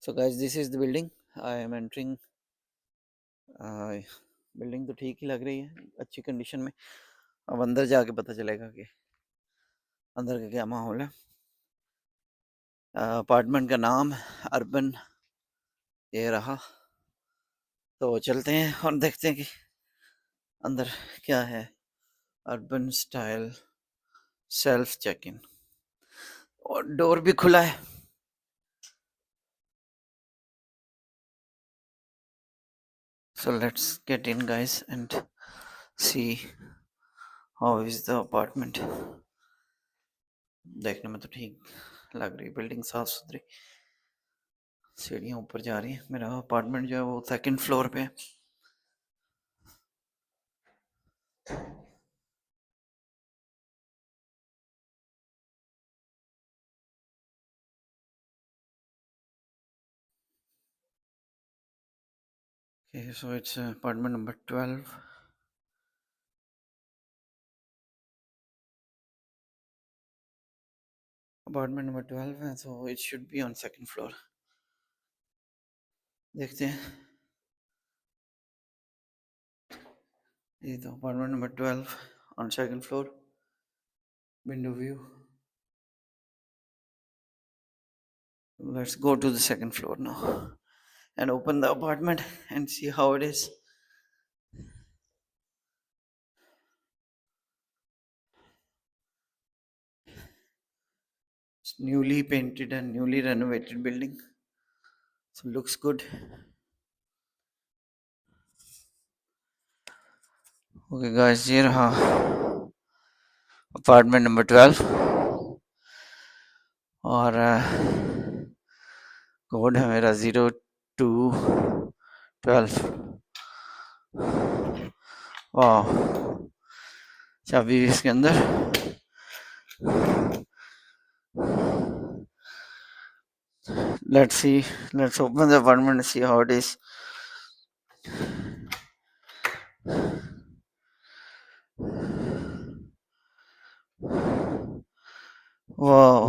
So guys, this is the building. I am entering. Building तो ठीक ही लग रही है, अच्छी कंडीशन में. अब अंदर जाके पता चलेगा कि अंदर का क्या माहौल है. अपार्टमेंट का नाम अर्बन ये रहा. तो चलते हैं और देखते हैं कि अंदर क्या है. Urban style self check in और डोर भी खुला है. So let's get in guys and see how is the apartment. देखने में तो ठीक लग रही, बिल्डिंग साफ सुथरी. सीढ़ियाँ ऊपर जा रही हैं. मेरा अपार्टमेंट जो है वो 2nd फ्लोर पे है. Okay, so it's apartment number 12. Apartment number 12 है, so it should be on 2nd floor. देखते हैं. ये तो apartment number 12 on 2nd floor. Window view. Let's go to the 2nd floor now and open the apartment and see how it is. It's newly painted and newly renovated building, so looks good. Okay guys, ये रहा apartment number 12 और code है मेरा 0212. वाह, चाबी इसके अंदर. Let's open the apartment and see how it is. Wow,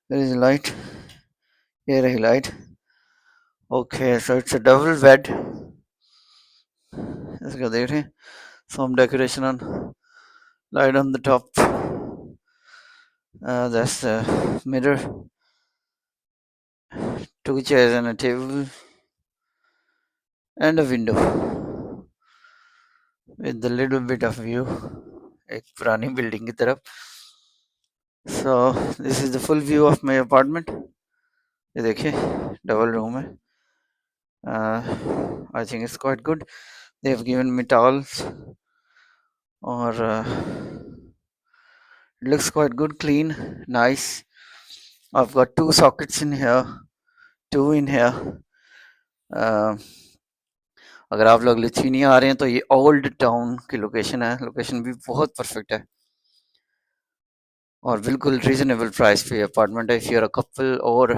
there is a light. Here is light. Okay, so it's a double bed. इसका देख रहे हैं. Some decoration on light on the top. That's the mirror. 2 chairs and a table and a window with a little bit of view. एक पुरानी building की तरफ. So this is the full view of my apartment. ये देखिए, double room है. I think it's quite good. They have given me towels or it looks quite good, clean, nice. I've got 2 sockets in here, 2 in here. अगर आप लोग Lithuania आ रहे हैं तो ये ओल्ड टाउन की लोकेशन है. लोकेशन भी बहुत परफेक्ट है और बिल्कुल रीजनेबल प्राइस पे अपार्टमेंट है. If you are a couple और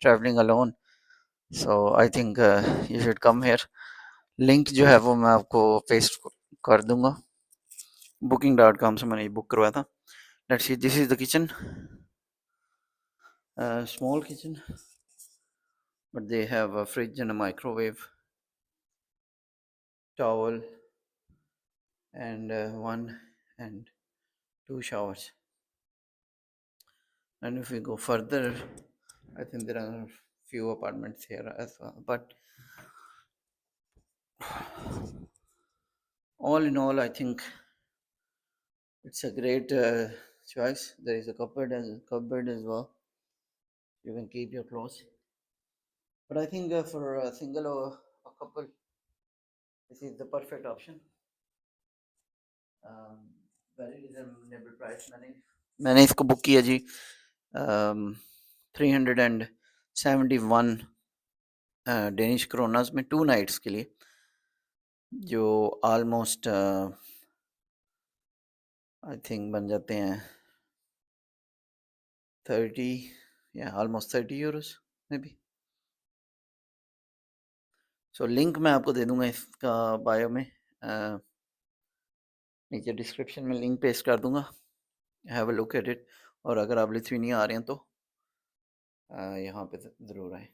travelling alone, so I think you should come here. Link जो है वो मैं आपको पेस्ट कर दूंगा. booking.com से मैंने ये बुक करवाया था. Let's see, this is the kitchen. Small kitchen, but they have a fridge and a microwave, towel, and 1 and 2 showers. And if we go further, I think there are few apartments here as well, but all in all, I think it's a great choice. There is a cupboard as well. You can keep your clothes. But I think for a single or a couple, this is the perfect option. Very reasonable price. मैंने इसको book किया जी 371 Danish क्रोनास में 2 nights के लिए, जो almost I think बन जाते हैं 30 या almost 30 Euros may be. So link मैं आपको दे दूंगा इसका बायो में, नीचे डिस्क्रिप्शन में लिंक पेस्ट कर दूंगा. Have a look at it. और अगर आप लिथुआनिया आ रहे हैं तो यहाँ पे ज़रूर आएँ।